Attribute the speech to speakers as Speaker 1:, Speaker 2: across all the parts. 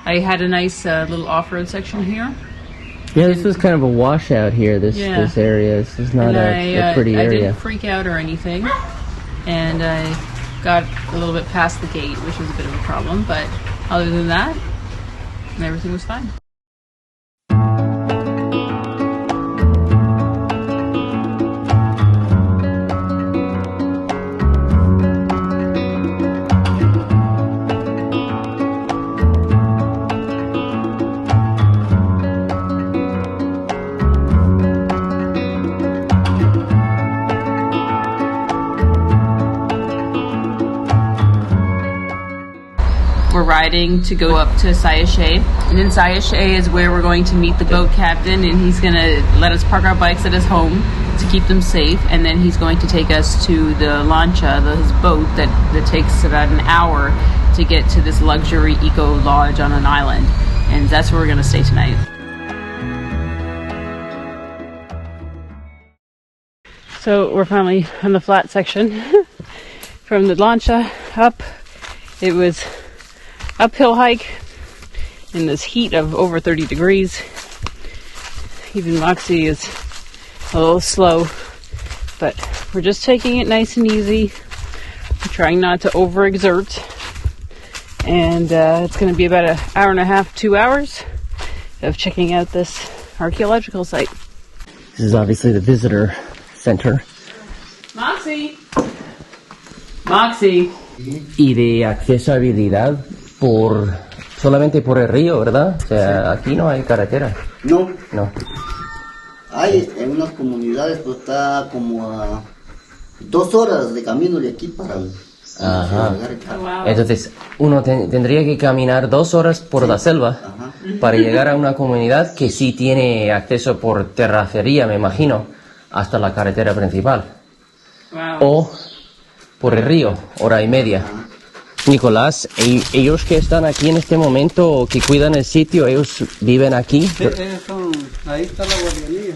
Speaker 1: I had a nice little off-road section here.
Speaker 2: Yeah, this was kind of a washout here, this area. This is not a pretty area.
Speaker 1: I didn't freak out or anything, and I got a little bit past the gate, which was a bit of a problem, but other than that, everything was fine. We're riding to go up to Sayashe, and in Sayashe is where we're going to meet the boat captain, and he's going to let us park our bikes at his home to keep them safe, and then he's going to take us to the lancha, his boat that takes about an hour to get to this luxury eco lodge on an island, and that's where we're going to stay tonight. So we're finally on the flat section from the lancha up. It was uphill hike in this heat of over 30 degrees. Even Moxie is a little slow, but we're just taking it nice and easy. We're trying not to overexert, and it's going to be about an hour and a half, 2 hours of checking out this archaeological site.
Speaker 2: This is obviously the visitor center.
Speaker 1: Moxie! Moxie!
Speaker 2: Y de accesibilidad solamente por el río, ¿verdad? O sea, aquí no hay carretera.
Speaker 3: No.
Speaker 2: No.
Speaker 3: Hay en unas comunidades, pues está como a 2 horas de camino de aquí para
Speaker 2: Ajá.
Speaker 1: Wow.
Speaker 2: Entonces, uno tendría que caminar 2 horas por la selva para llegar a una comunidad que sí tiene acceso por terracería, me imagino, hasta la carretera principal.
Speaker 1: Wow.
Speaker 2: O por el río, hora y media. Nicolás, ellos que están aquí en este momento, que cuidan el sitio, ellos viven aquí.
Speaker 4: Sí, ellos son, ahí está la guardianía.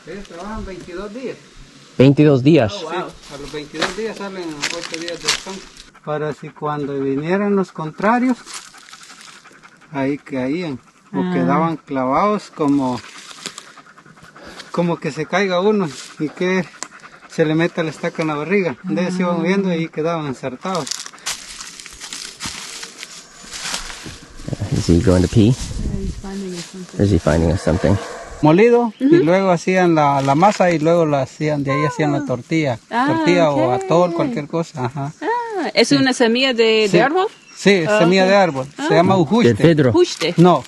Speaker 4: Ellos trabajan 22 días.
Speaker 2: 22 días.
Speaker 1: Oh, wow.
Speaker 4: Sí, a los 22 días salen 8 días de descanso. Para si cuando vinieran los contrarios, ahí caían. O quedaban clavados como que se caiga uno y que se le meta la estaca en la barriga. Entonces se iban moviendo y ahí quedaban ensartados.
Speaker 2: Is he going to pee?
Speaker 1: Yeah, he's finding us something.
Speaker 2: Or is he finding us something?
Speaker 4: Molido y luego hacían la masa y luego la hacían, de ahí hacían la tortilla. Tortilla o atol, cualquier cosa. Ajá.
Speaker 1: Ah, ¿es una semilla de árbol?
Speaker 4: Sí, semilla de árbol. Se llama ujuste.
Speaker 2: ¿De cedro?
Speaker 1: Ujuste.
Speaker 4: No,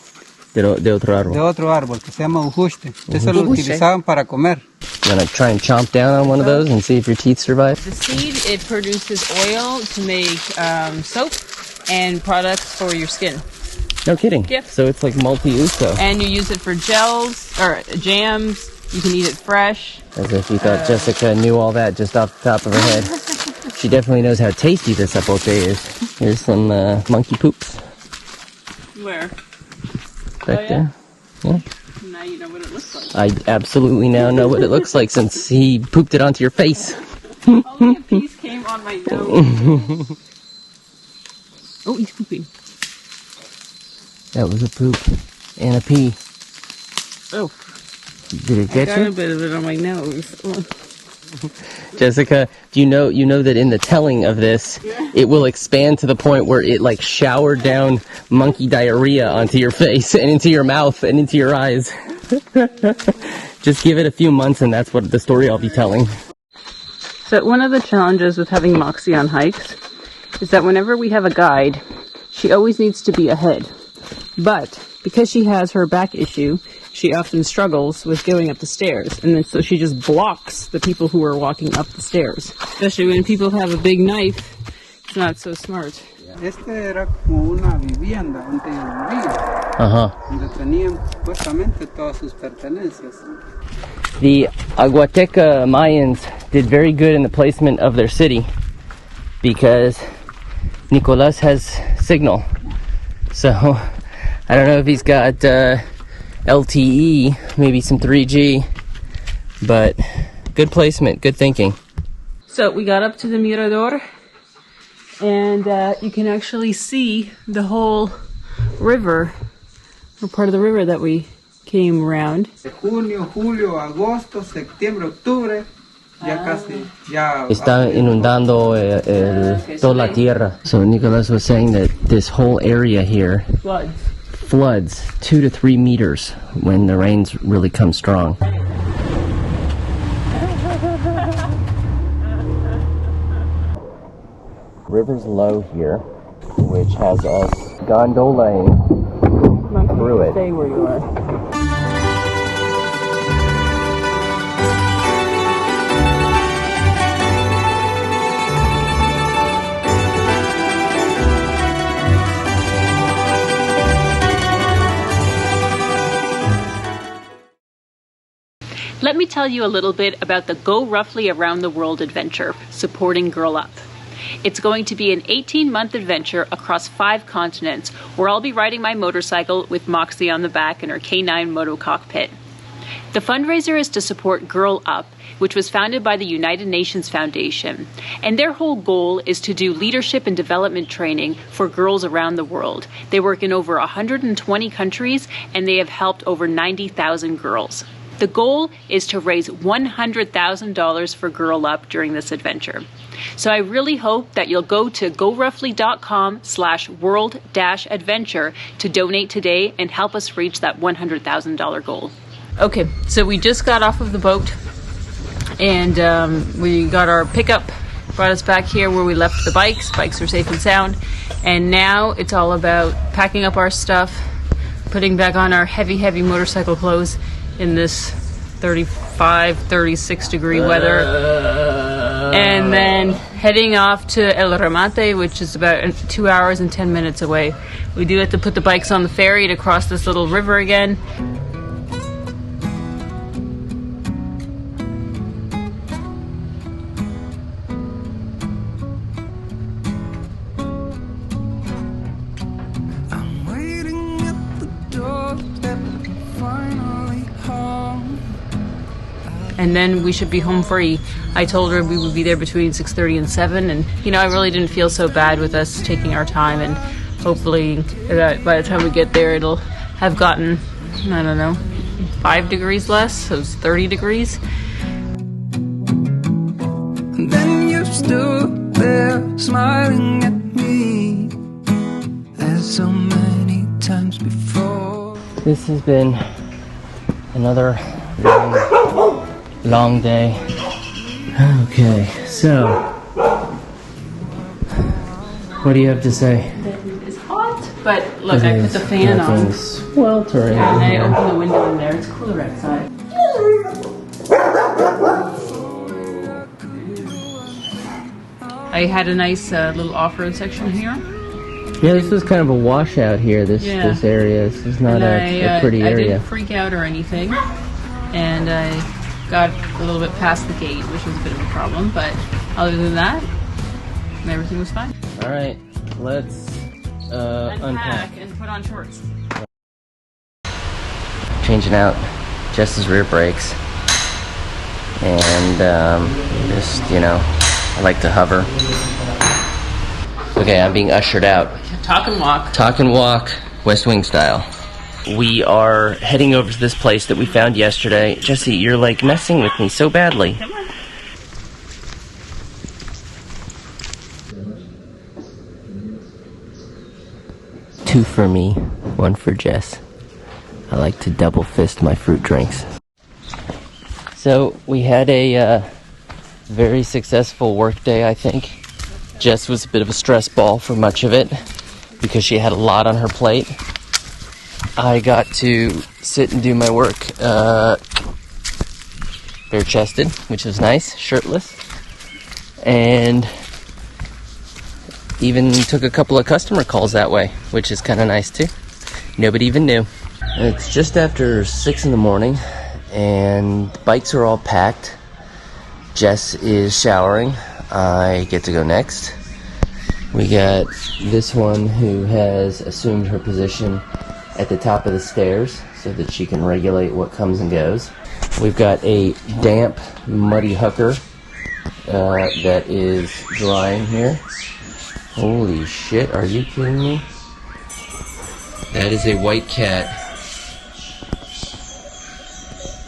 Speaker 2: De otro árbol.
Speaker 4: de otro árbol que se llama ujuste. Eso lo utilizaban para comer.
Speaker 2: You want to try and chomp down on one of those and see if your teeth survive?
Speaker 1: The seed, it produces oil to make soap and products for your skin.
Speaker 2: No kidding.
Speaker 1: Yep.
Speaker 2: So it's like multi-uso.
Speaker 1: And you use it for gels or jams. You can eat it fresh.
Speaker 2: As if you thought Jessica knew all that just off the top of her head. She definitely knows how tasty this zapote is. Here's some monkey poops.
Speaker 1: Where?
Speaker 2: Back there. Yeah.
Speaker 1: Now you know what it looks like.
Speaker 2: I absolutely now know what it looks like since he pooped it onto your face.
Speaker 1: Only a piece came on my nose. Oh, he's pooping.
Speaker 2: That was a poop and a pee.
Speaker 1: Oh.
Speaker 2: Did it get
Speaker 1: I got
Speaker 2: you?
Speaker 1: a bit of it on my nose. Oh.
Speaker 2: Jessica, do you know that in the telling of this, it will expand to the point where it like showered down monkey diarrhea onto your face and into your mouth and into your eyes. Just give it a few months and that's what the story I'll be telling.
Speaker 1: So one of the challenges with having Moxie on hikes is that whenever we have a guide, she always needs to be ahead. But because she has her back issue, she often struggles with going up the stairs. And then so she just blocks the people who are walking up the stairs. Especially when people have a big knife, it's not so smart.
Speaker 4: Este era como una vivienda donde vivían, donde tenían supuestamente todas sus pertenencias.
Speaker 2: The Aguateca Mayans did very good in the placement of their city because Nicolás has signal. So I don't know if he's got LTE, maybe some 3G, but good placement, good thinking.
Speaker 1: So we got up to the mirador, and you can actually see the whole river, or part of the river that we came around.
Speaker 4: Junio, julio, agosto, septiembre, octubre, ya casi, ya.
Speaker 2: Está inundando toda la tierra. So Nicolas was saying that this whole area here floods 2 to 3 meters when the rains really come strong. River's low here, which has us gondolaing through it.
Speaker 1: Stay where you are. Let me tell you a little bit about the Go Roughly Around the World adventure, supporting Girl Up. It's going to be an 18-month adventure across 5 continents, where I'll be riding my motorcycle with Moxie on the back in her K9 moto cockpit. The fundraiser is to support Girl Up, which was founded by the United Nations Foundation, and their whole goal is to do leadership and development training for girls around the world. They work in over 120 countries, and they have helped over 90,000 girls. The goal is to raise $100,000 for Girl Up during this adventure. So I really hope that you'll go to GoRuffly.com/world-adventure to donate today and help us reach that $100,000 goal. Okay, so we just got off of the boat, and we got our pickup, brought us back here where we left the bikes. Bikes are safe and sound, and now it's all about packing up our stuff, putting back on our heavy motorcycle clothes in this 35, 36 degree weather, and then heading off to El Remate, which is about 2 hours and 10 minutes away. We do have to put the bikes on the ferry to cross this little river again. And then we should be home free. I told her we would be there between 6:30 and 7, and I really didn't feel so bad with us taking our time, and hopefully that by the time we get there it'll have gotten, I don't know, 5 degrees less, so it's 30 degrees.
Speaker 5: And then you stood there smiling at me as so many times before.
Speaker 2: This has been another long day. Okay, so what do you have to say?
Speaker 1: It's hot, but look, I put the fan on.
Speaker 2: Sweltering.
Speaker 1: And I open the window in there. It's cooler outside. I had a nice little off-road section here.
Speaker 2: Yeah, this was kind of a washout here. This area. This is not a pretty area.
Speaker 1: I didn't freak out or anything, and I got a little bit past the gate, which was a bit of a problem, but other than that, everything was fine.
Speaker 2: All right, let's unpack
Speaker 1: and put on shorts.
Speaker 2: Changing out Jess's rear brakes, and just I like to hover. Okay, I'm being ushered out.
Speaker 1: Talk and walk.
Speaker 2: Talk and walk, West Wing style. We are heading over to this place that we found yesterday. Jesse, you're like messing with me so badly.
Speaker 1: Come on.
Speaker 2: Two for me, one for Jess. I like to double fist my fruit drinks. So we had a very successful work day, I think. Jess was a bit of a stress ball for much of it because she had a lot on her plate. I got to sit and do my work bare-chested, which was nice, shirtless, and even took a couple of customer calls that way, which is kind of nice too. Nobody even knew. It's just after 6 in the morning, and the bikes are all packed. Jess is showering. I get to go next. We got this one who has assumed her position at the top of the stairs so that she can regulate what comes and goes. We've got a damp, muddy hooker that is drying here. Holy shit, are you kidding me? That is a white cat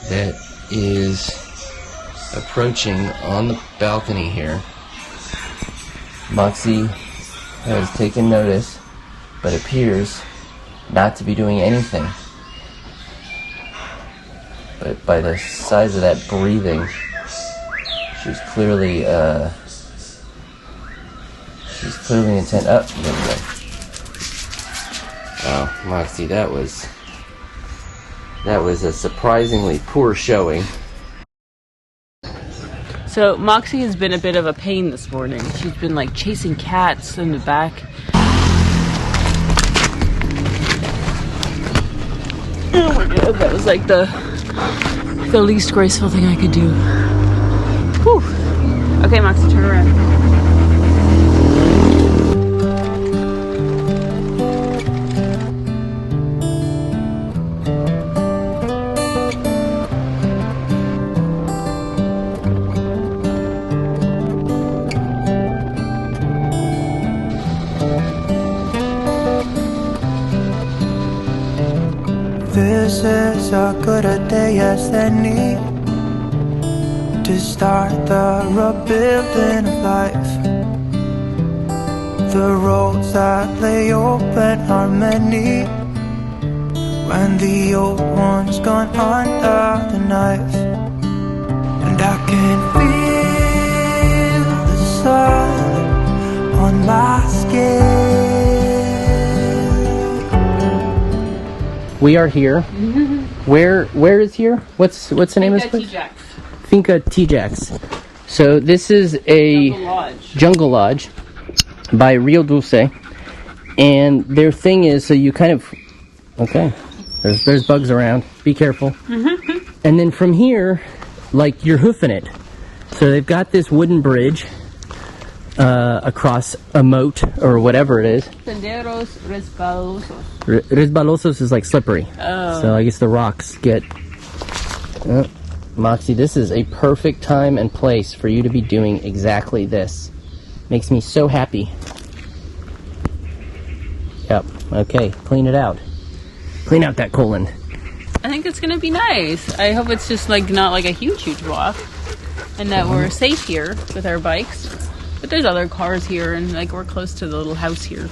Speaker 2: that is approaching on the balcony here. Moxie has taken notice, but appears not to be doing anything. But by the size of that breathing, she's clearly intent. Oh, there we go. Oh, Moxie, that was a surprisingly poor showing.
Speaker 1: So Moxie has been a bit of a pain this morning. She's been like chasing cats in the back. Oh my god, that was like the least graceful thing I could do. Whew. Okay, Moxie, turn around.
Speaker 5: This is a good a day as any to start the rebuilding of life. The roads that lay open are many when the old one's gone under the knife. And I can feel the sun on my skin.
Speaker 2: We are here. Where is here? What's the name of this place? Finca T-Jax. So this is a jungle lodge by Rio Dulce, and their thing is, so you kind of, okay, there's bugs around, be careful. And then from here, like, you're hoofing it. So they've got this wooden bridge across a moat or whatever it is.
Speaker 1: Senderos resbalosos.
Speaker 2: Resbalosos is like slippery.
Speaker 1: Oh.
Speaker 2: So I guess the rocks get... Oh, Moxie, this is a perfect time and place for you to be doing exactly this. Makes me so happy. Yep, okay, clean it out. Clean out that colon.
Speaker 1: I think it's gonna be nice. I hope it's just like not like a huge walk, and that we're safe here with our bikes. But there's other cars here, and like we're close to the little house here.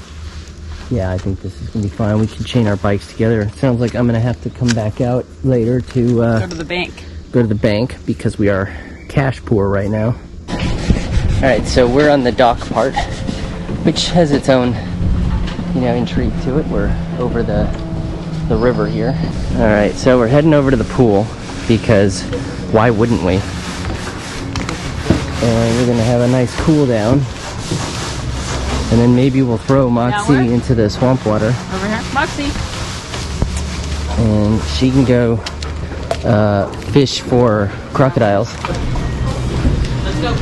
Speaker 2: Yeah, I think this is gonna be fine. We can chain our bikes together. It sounds like I'm gonna have to come back out later to
Speaker 1: go to the bank.
Speaker 2: Go to the bank because we are cash poor right now. All right, so we're on the dock part, which has its own, intrigue to it. We're over the river here. All right, so we're heading over to the pool because why wouldn't we? And we're gonna have a nice cool down, and then maybe we'll throw Moxie into the swamp water.
Speaker 1: Over here, Moxie.
Speaker 2: And she can go fish for crocodiles.
Speaker 1: Let's go.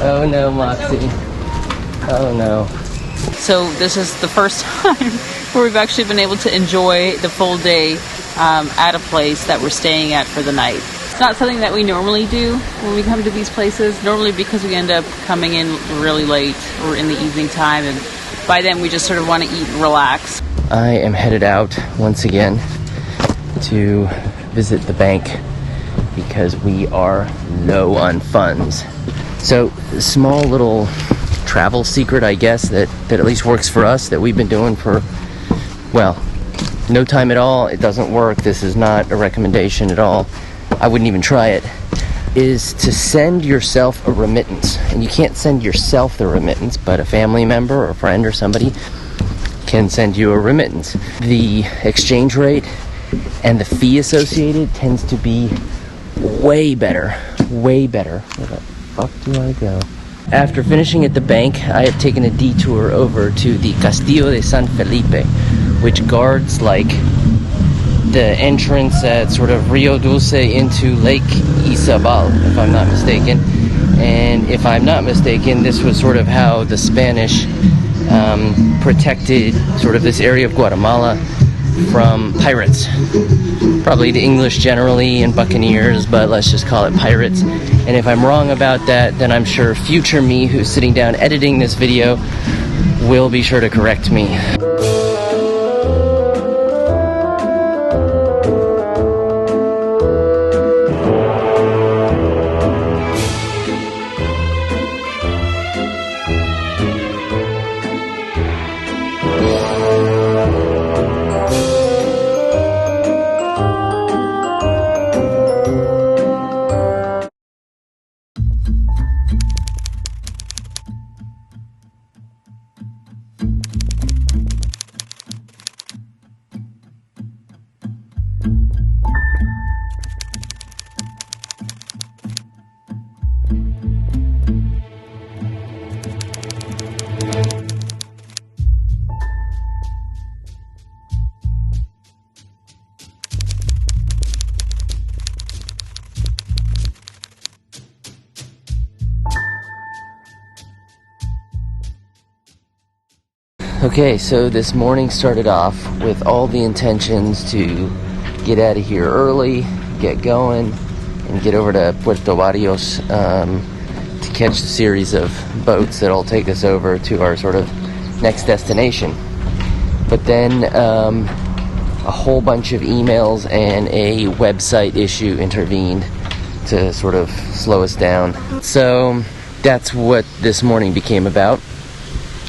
Speaker 2: Oh no, Moxie. Oh no.
Speaker 1: So this is the first time where we've actually been able to enjoy the full day at a place that we're staying at for the night. It's not something that we normally do when we come to these places, normally because we end up coming in really late or in the evening time, and by then we just sort of want to eat and relax.
Speaker 2: I am headed out once again to visit the bank because we are low on funds. So, a small little travel secret, I guess, that at least works for us, that we've been doing for, well, no time at all. It doesn't work. This is not a recommendation at all. I wouldn't even try it. Is to send yourself a remittance. And you can't send yourself the remittance, but a family member or a friend or somebody can send you a remittance. The exchange rate and the fee associated tends to be way better. Where the fuck do I go? After finishing at the bank, I have taken a detour over to the Castillo de San Felipe, which guards like the entrance at sort of Rio Dulce into Lake Izabal, if I'm not mistaken. And if I'm not mistaken, this was sort of how the Spanish protected sort of this area of Guatemala from pirates. Probably the English generally and buccaneers, but let's just call it pirates. And if I'm wrong about that, then I'm sure future me who's sitting down editing this video will be sure to correct me. Okay, so this morning started off with all the intentions to get out of here early, get going, and get over to Puerto Barrios to catch a series of boats that'll take us over to our sort of next destination. But then a whole bunch of emails and a website issue intervened to sort of slow us down. So that's what this morning became about,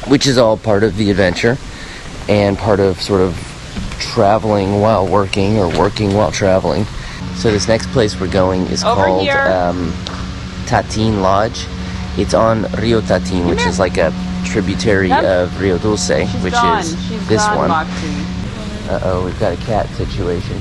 Speaker 2: which is all part of the adventure and part of sort of traveling while working or working while traveling. So this next place we're going is called Tatin Lodge. It's on Rio Tatin, which is like a tributary of Rio Dulce, which is this one. Uh-oh, we've got a cat situation.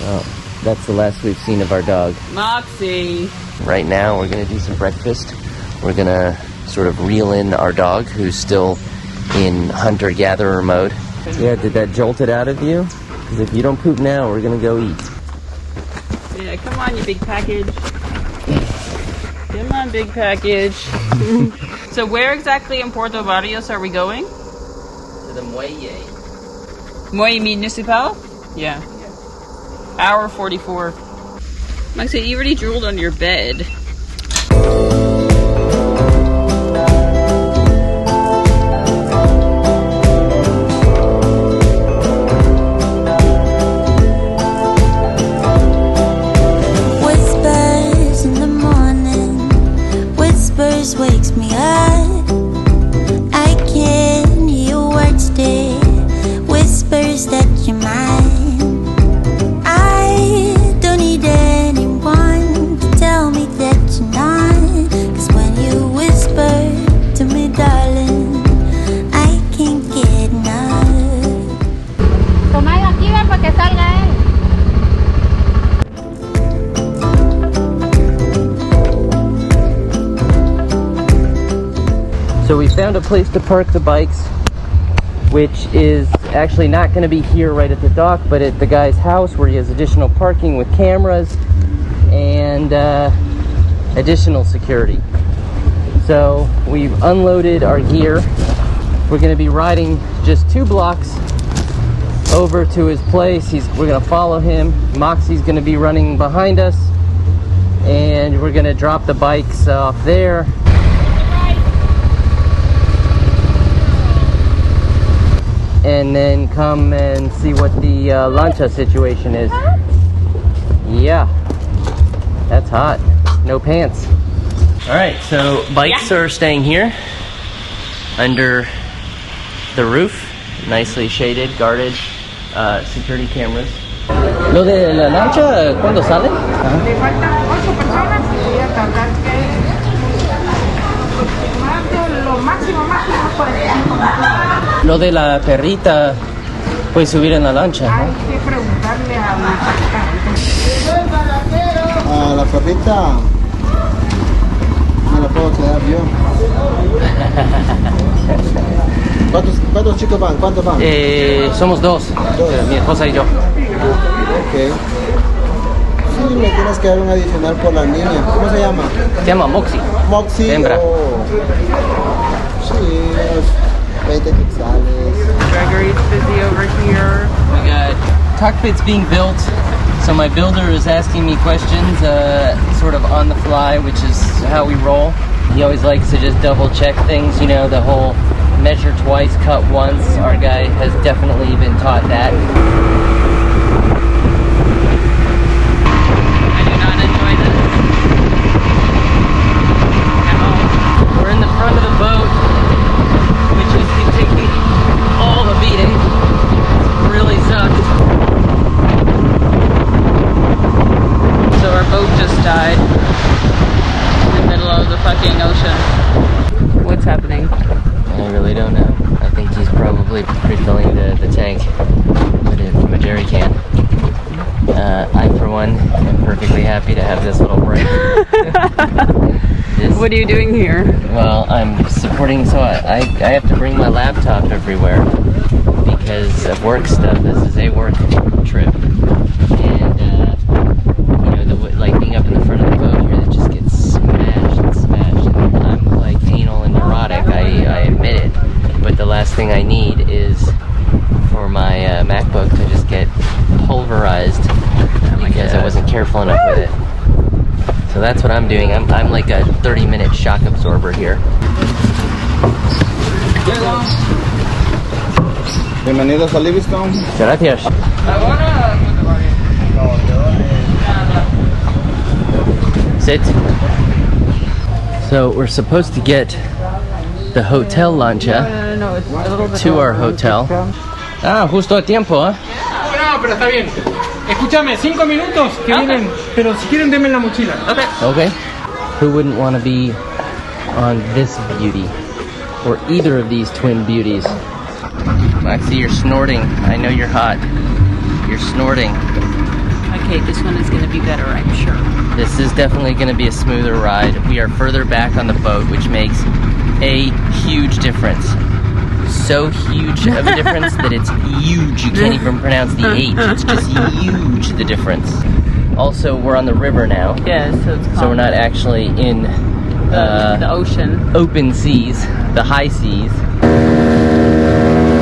Speaker 2: Oh, that's the last we've seen of our dog.
Speaker 1: Moxie.
Speaker 2: Right now we're going to do some breakfast. We're going to sort of reel in our dog, who's still in hunter-gatherer mode. Yeah, did that jolt it out of you? Because if you don't poop now, we're going to go eat.
Speaker 1: Yeah, come on, you big package. Come on, big package. So where exactly in Puerto Barrios are we going?
Speaker 2: To the Muelle.
Speaker 1: Muelle Municipal? Yeah. Hour 44. Maxie, you already drooled on your bed.
Speaker 6: Whispers in the morning, whispers wakes me up. I can hear your words there, whispers that you're mine.
Speaker 2: So we found a place to park the bikes, which is actually not going to be here right at the dock, but at the guy's house where he has additional parking with cameras and additional security. So we've unloaded our gear. We're going to be riding just 2 blocks over to his place. We're going to follow him. Moxie's going to be running behind us, and we're going to drop the bikes off there. And then come and see what the lancha situation is. Yeah, that's hot. No pants. All right, so bikes are staying here under the roof, nicely shaded, guarded, security cameras. Lo de la lancha, ¿cuándo sale?
Speaker 7: Le faltan 8 personas y voy a tardar lo máximo 45 minutos.
Speaker 2: Lo de la perrita, puedes subir en la lancha, ¿no?
Speaker 7: Hay que preguntarle a la capitán.
Speaker 3: A la perrita me la puedo quedar yo. ¿Cuántos chicos van? ¿Cuántos van?
Speaker 2: Somos 2, mi esposa y yo.
Speaker 3: Ok. Sí, me tienes que dar un adicional por la niña. ¿Cómo se llama?
Speaker 2: Se llama Moxie.
Speaker 3: Moxie.
Speaker 2: Hembra.
Speaker 3: Oh. Sí, 20 quetzales.
Speaker 1: Gregory's busy over here.
Speaker 2: We got cockpits being built, so my builder is asking me questions sort of on the fly, which is how we roll. He always likes to just double check things, you know, the whole measure twice, cut once. Our guy has definitely been taught that.
Speaker 1: I do not enjoy this at all.
Speaker 2: We're in the front of the boat, which has been taking all the beating. It's really sucked.
Speaker 1: So our boat just died in the middle of the fucking ocean. What's happening?
Speaker 2: I really don't know. I think he's probably refilling the tank with it from a jerry can. I, for one, am perfectly happy to have this little break.
Speaker 1: What are you doing here?
Speaker 2: Well, I'm supporting, so I have to bring my laptop everywhere because of work stuff. This is a work trip. And, you know, like being up in the front of the boat here, that just gets smashed and smashed. And I'm like anal and neurotic, I admit it. But the last thing I need is for my MacBook to just get pulverized because I wasn't careful enough with it. So that's what I'm doing. I'm like a 30-minute shock absorber here.
Speaker 8: Bienvenidos a Livingston.
Speaker 2: Gracias. Sit. So we're supposed to get the hotel lancha to our hotel. Ah, justo a tiempo, ¿eh?
Speaker 9: No, pero está bien. Escúchame, 5 minutos que vienen, pero si quieren denme la mochila.
Speaker 2: Okay. Who wouldn't want to be on this beauty? Or either of these twin beauties? Maxie, you're snorting. I know you're hot. You're snorting.
Speaker 1: Okay, this one is going to be better, I'm sure.
Speaker 2: This is definitely going to be a smoother ride. We are further back on the boat, which makes a huge difference. So huge of a difference that it's huge. You can't even pronounce the H. It's just huge, the difference. Also, we're on the river now.
Speaker 1: Yeah,
Speaker 2: So we're not actually in
Speaker 1: the ocean.
Speaker 2: Open seas, the high seas.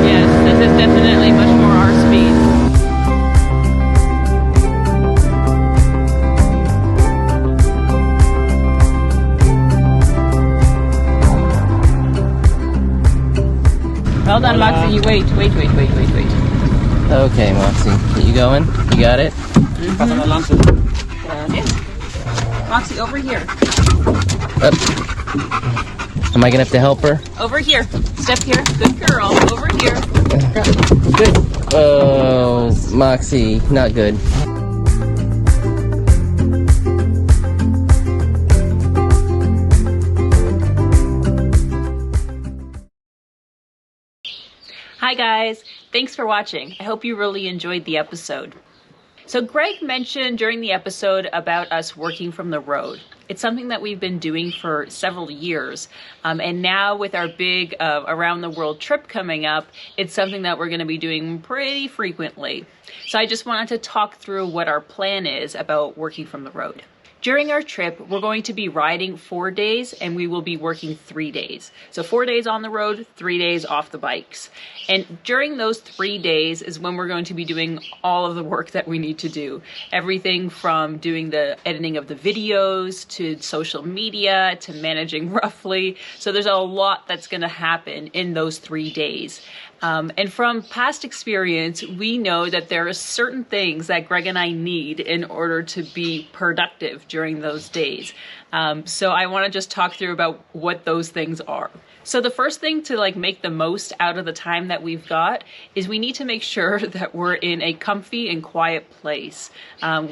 Speaker 1: Yes, this is definitely much more our speed. Well done, Moxie. You wait.
Speaker 2: Okay, Moxie, you going? You got it?
Speaker 1: Moxie, over here.
Speaker 2: Up. Am I gonna have to help her?
Speaker 1: Over here. Step here. Good girl. Over here.
Speaker 2: Good. Oh, Moxie, not good.
Speaker 1: Hi guys, thanks for watching. I hope you really enjoyed the episode. So Greg mentioned during the episode about us working from the road. It's something that we've been doing for several years. And now with our big around the world trip coming up, it's something that we're going to be doing pretty frequently. So I just wanted to talk through what our plan is about working from the road. During our trip, we're going to be riding 4 days and we will be working 3 days. So 4 days on the road, 3 days off the bikes. And during those 3 days is when we're going to be doing all of the work that we need to do. Everything from doing the editing of the videos to social media to managing RUFFLY. So there's a lot that's going to happen in those 3 days. And from past experience, we know that there are certain things that Greg and I need in order to be productive during those days. So I want to just talk through about what those things are. So the first thing to make the most out of the time that we've got is we need to make sure that we're in a comfy and quiet place.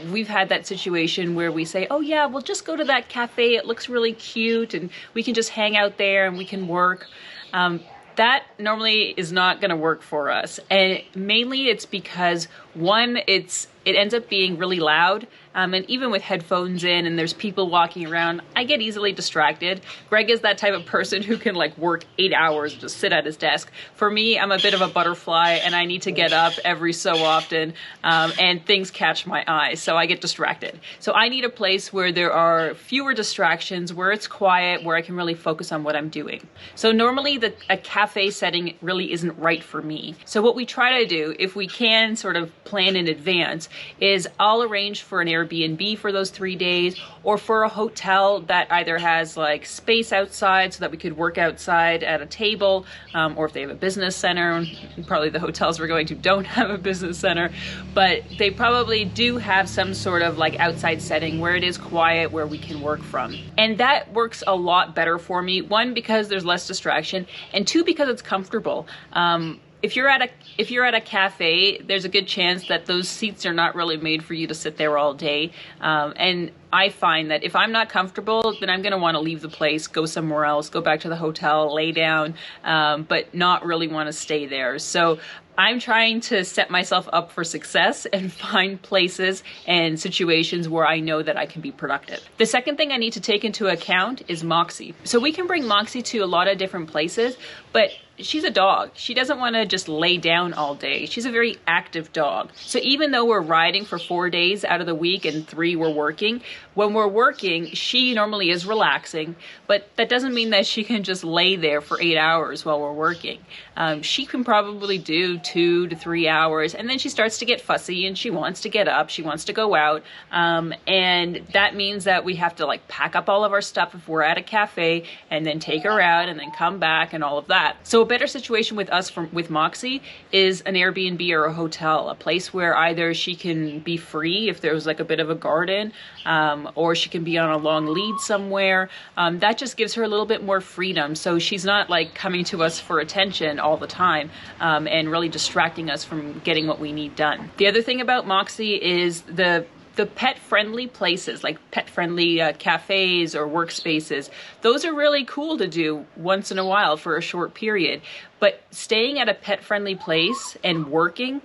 Speaker 1: We've had that situation where we say, oh yeah, we'll just go to that cafe. It looks really cute and we can just hang out there and we can work. That normally is not going to work for us. And mainly it's because, one, it ends up being really loud. And even with headphones in and there's people walking around, I get easily distracted. Greg is that type of person who can work 8 hours, just sit at his desk. For me, I'm a bit of a butterfly and I need to get up every so often and things catch my eye, so I get distracted. So I need a place where there are fewer distractions, where it's quiet, where I can really focus on what I'm doing. So normally a cafe setting really isn't right for me. So what we try to do, if we can sort of plan in advance is I'll arrange for an Airbnb for those 3 days, or for a hotel that either has like space outside so that we could work outside at a table, or if they have a business center. Probably the hotels we're going to don't have a business center, but they probably do have some sort of like outside setting where it is quiet, where we can work from. And that works a lot better for me. One, because there's less distraction, and two, because it's comfortable. If you're at a cafe, there's a good chance that those seats are not really made for you to sit there all day. And I find that if I'm not comfortable, then I'm going to want to leave the place, go somewhere else, go back to the hotel, lay down, but not really want to stay there. So I'm trying to set myself up for success and find places and situations where I know that I can be productive. The second thing I need to take into account is Moxie. So we can bring Moxie to a lot of different places, but she's a dog. She doesn't want to just lay down all day. She's a very active dog. So even though we're riding for 4 days out of the week and 3 we're working, when we're working, she normally is relaxing, but that doesn't mean that she can just lay there for 8 hours while we're working. She can probably do 2 to 3 hours, and then she starts to get fussy and she wants to get up, she wants to go out, and that means that we have to like pack up all of our stuff if we're at a cafe, and then take her out and then come back and all of that. So a better situation with us with Moxie is an Airbnb or a hotel, a place where either she can be free if there's like a bit of a garden, or she can be on a long lead somewhere. That just gives her a little bit more freedom, so she's not like coming to us for attention all the time, and really distracting us from getting what we need done. The other thing about Moxie is the pet-friendly places, like pet-friendly cafes or workspaces. Those are really cool to do once in a while for a short period. But staying at a pet-friendly place and working,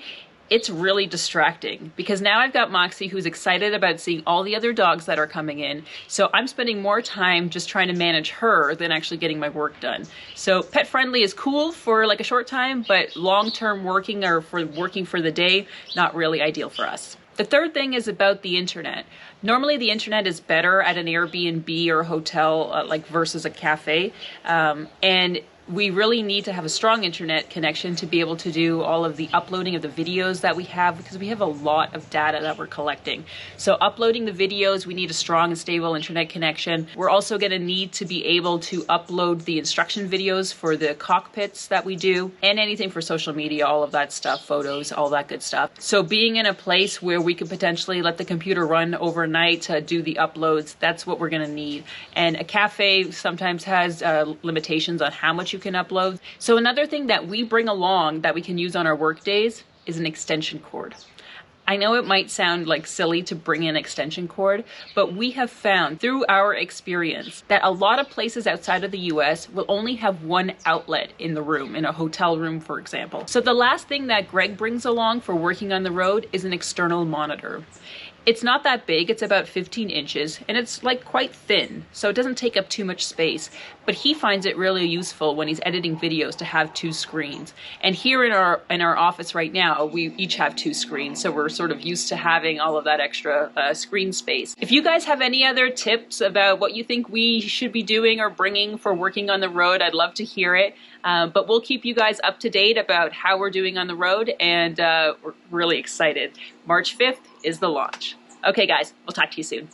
Speaker 1: it's really distracting, because now I've got Moxie who's excited about seeing all the other dogs that are coming in. So I'm spending more time just trying to manage her than actually getting my work done. So pet friendly is cool for like a short time, but long-term working or for working for the day, not really ideal for us. The third thing is about the internet. Normally the internet is better at an Airbnb or a hotel like versus a cafe. And we really need to have a strong internet connection to be able to do all of the uploading of the videos that we have, because we have a lot of data that we're collecting. So uploading the videos, we need a strong and stable internet connection. We're also going to need to be able to upload the instruction videos for the cockpits that we do, and anything for social media, all of that stuff, photos, all that good stuff. So being in a place where we could potentially let the computer run overnight to do the uploads, that's what we're going to need. And a cafe sometimes has limitations on how much you can upload. So another thing that we bring along that we can use on our work days is an extension cord. I know it might sound like silly to bring in extension cord, but we have found through our experience that a lot of places outside of the US will only have one outlet in the room, in a hotel room, for example. So the last thing that Greg brings along for working on the road is an external monitor. It's not that big, it's about 15 inches, and it's like quite thin, so it doesn't take up too much space. But he finds it really useful when he's editing videos to have 2 screens. And here in our office right now, we each have 2 screens, so we're sort of used to having all of that extra screen space. If you guys have any other tips about what you think we should be doing or bringing for working on the road, I'd love to hear it. But we'll keep you guys up to date about how we're doing on the road, and we're really excited. March 5th is the launch. Okay guys, we'll talk to you soon.